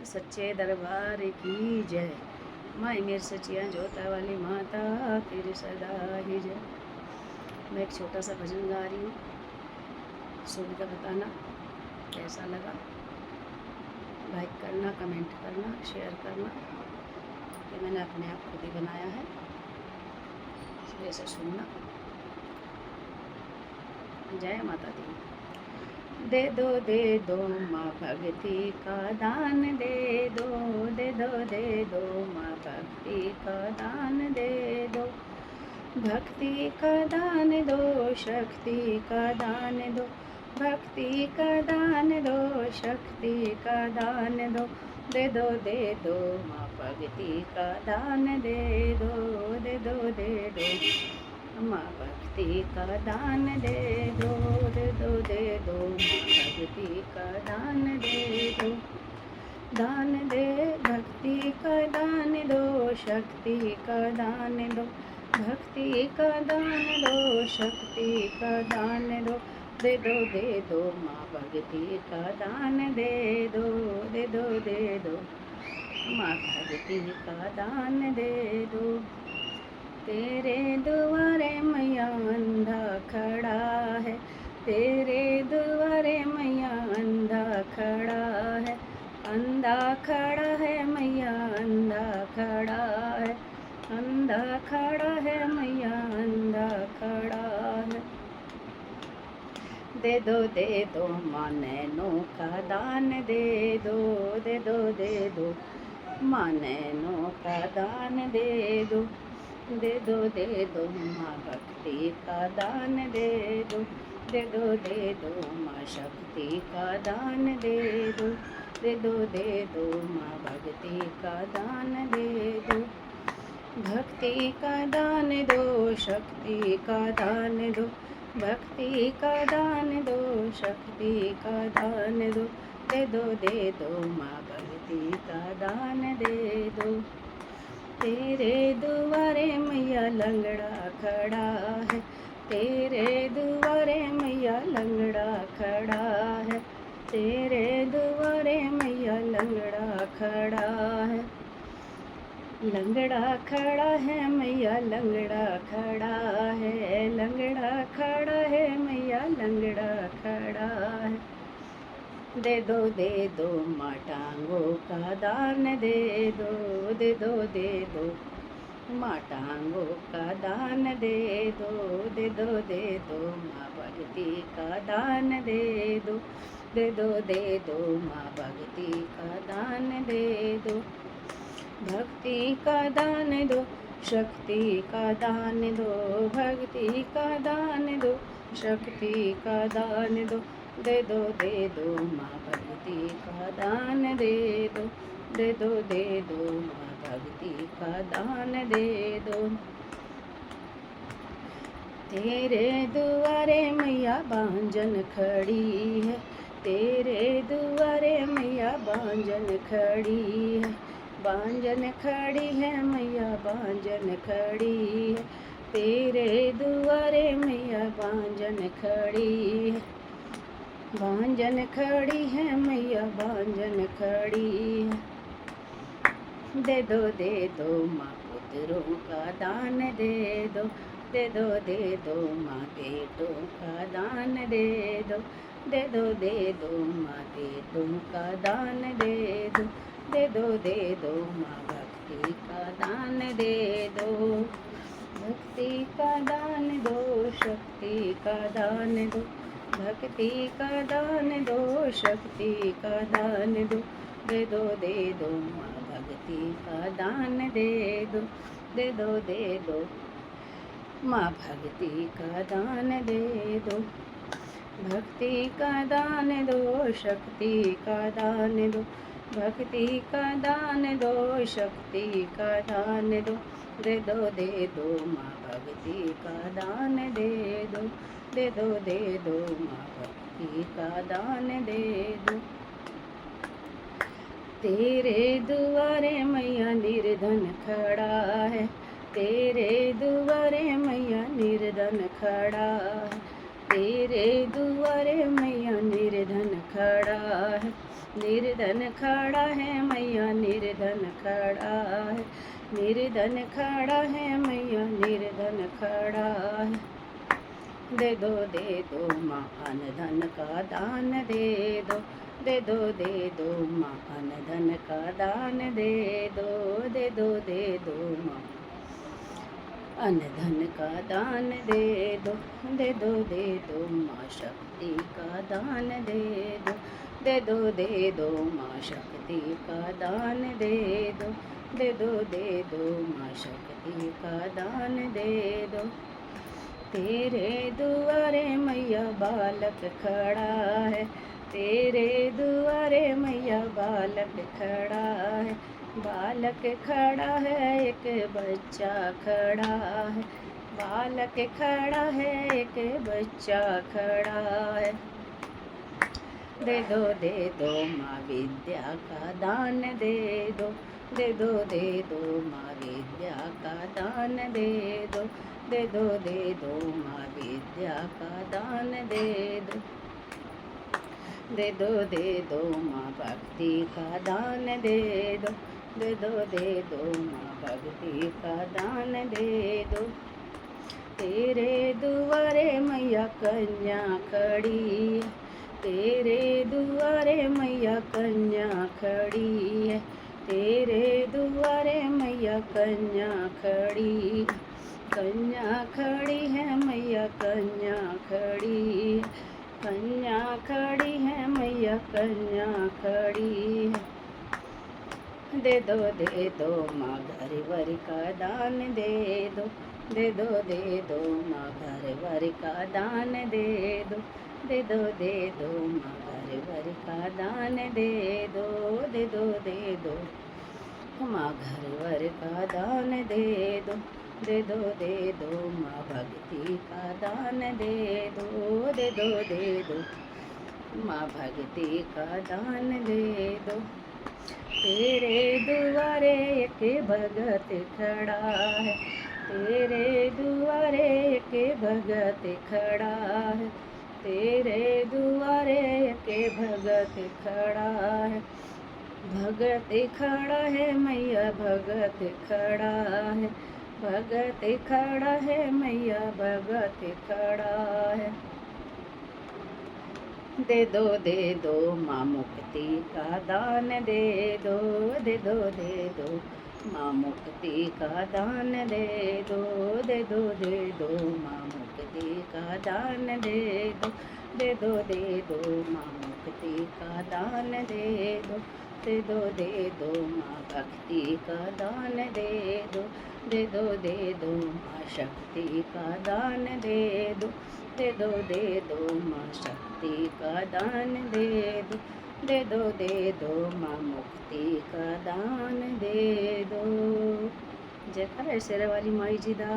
सच्चे दरबार की जय। माई मेर सचिया जोता वाली माता तेरी सदा ही जय। मैं एक छोटा सा भजन गा रही हूँ, सुनकर बताना कैसा लगा। लाइक करना, कमेंट करना, शेयर करना। ये मैंने अपने आप खुद ही बनाया है, इसलिए इसे सुनना। जय माता दी। दे दो माँ भक्ति का दान दे दो, दे दो माँ भक्ति का दान दे दो। भक्ति का दान दो, शक्ति का दान दो। भक्ति का दान दो, शक्ति का दान दो। दे दो माँ भक्ति का दान दे दो, दे दो माँ भक्ति का दान दे दो, दे दो माँ भक्ति का दान दे दो। दान दे भक्ति का दान दो, शक्ति का दान दो। भक्ति का दान दो, शक्ति का दान दो। दे दो माँ भक्ति का दान दे दो, दे दो माँ भक्ति का दान दे दो। तेरे द्वारे मैया अंधा खड़ा है, तेरे द्वारे मैया अंधा खड़ा है। अंधा खड़ा है मैया, अंधा खड़ा है। अंधा खड़ा है मैया, अंधा खड़ा है। दे दो माँ नैनों का दान दे दो, दे दो माँ नैनों का दान दे दो। दे दो माँ भक्ति का दान दे दो, दे दो माँ शक्ति का दान दे दो। दे दो माँ भक्ति का दान दे दो। भक्ति का दान दो, शक्ति का दान दो। भक्ति का दान दो, शक्ति का दान दो। दे दो माँ भक्ति का दान दे दो। तेरे दुआरे मैया लंगड़ा खड़ा है, तेरे दुआरे मैया लंगड़ा खड़ा है। तेरे दुआरे मैया लंगड़ा खड़ा है। लंगड़ा खड़ा है मैया, लंगड़ा खड़ा है। लंगड़ा खड़ा है मैया, लंगड़ा खड़ा है। दे दो माँ टांगों का दान दे दो, दे दो माँ टांगों का दान दे दो। दे दो माँ भक्ति का दान दे दो, दे दो माँ भक्ति का दान दे दो। भक्ति का दान दो, शक्ति का दान दो। भक्ति का दान दो, शक्ति का दान दो। दे दो माँ भक्ति का दान दे दो, दे दो माँ भक्ति का दान दे दो। तेरे दुआरे मैया बांझन खड़ी है, तेरे दुआरे मैया बांझन खड़ी है। बांझन खड़ी है मैया, बांझन खड़ी है। तेरे दुआरे मैया बांझन खड़ी है। बांझन खड़ी है मैया, बांझन खड़ी है। दे दो माँ पुत्रों का दान दे दो, दे दो माँ बेटों का दान दे दो। दे दो माँ बेटों का दान दे दो। दे दो माँ भक्ति का दान दे दो। भक्ति का दान दो, शक्ति का दान दो। भक्ति का दान दो, शक्ति का दान दो। दे दो माँ भक्ति का दान दे दो, दे दो माँ भक्ति का दान दे दो। भक्ति का दान दो, शक्ति का दान दो। भक्ति का दान दो, शक्ति का दान दो। दे दो माँ भक्ति का दान दे दो, दे दो माँ भक्ति का दान दे दो। तेरे दुआरे मैया निर्धन खड़ा है, तेरे दुआरे मैया निर्धन खड़ा है। तेरे दुआरे मैया निर्धन खड़ा है। निर्धन खड़ा है मैया निर्धन खड़ा है, निर्धन खड़ा है मैया निर्धन खड़ा है। दे दो माँ अन धन का दान दे दो, दे दो माँ अन धन का दान दे दो, दे दो माँ अन धन का दान दे दो, दे दो माँ शक्ति का दान दे दो, दे दो माँ शक्ति का दान दे दो, दे दो माँ शक्ति का दान दे दो। तेरे दुआरे मैया बालक खड़ा है, तेरे दुआरे मैया बालक खड़ा है, बालक खड़ा है एक बच्चा खड़ा है, बालक खड़ा है एक बच्चा खड़ा है। दे दो माँ विद्या का दान दे दो, दे दो माँ विद्या का दान दे दो, दे दो माँ विद्या का दान दे दो, दे दो माँ भक्ति का दान दे दो, दे दो माँ भक्ति का दान दे दो। तेरे दुआरे मैया कन्या खड़ी है, तेरे दुआरे मैया कन्या खड़ी है, तेरे दुआरे मैया कन्या खड़ी, कन्या खड़ी है मैया कन्या खड़ी, कन्या खड़ी है मैया कन्या खड़ी है। दे दो माँ घर वर का दान दे दो, दे दो माँ घर वर का दान दे दो, दे दो माँ घर वर का दान दे दो, दे दो माँ घर वर का दान दे दो, दे दो माँ भक्ति का दान दे दो, दे दो माँ भक्ति का दान दे दो। तेरे दुआरे एक भगत खड़ा है, तेरे दुआरे एक भगत खड़ा है, तेरे दुआरे एक भगत खड़ा है, भगत खड़ा है मैया भगत खड़ा है, भगत खड़ा है मैया भगत खड़ा है। दे दो माँ मुक्ति का दान दे दो, दे दो माँ मुक्ति का दान दे दो, दे दो माँ मुक्ति का दान दे दो, दे दो माँ मुक्ति का दान दे दो, दे दो माँ भक्ति का दान दे दो, दे दो माँ शक्ति का दान दे दो, दे दो माँ शक्ति का दान दे दो, दे दो माँ मुक्ति का दान दे दो। जयकार शेरा वाली माई जी दा।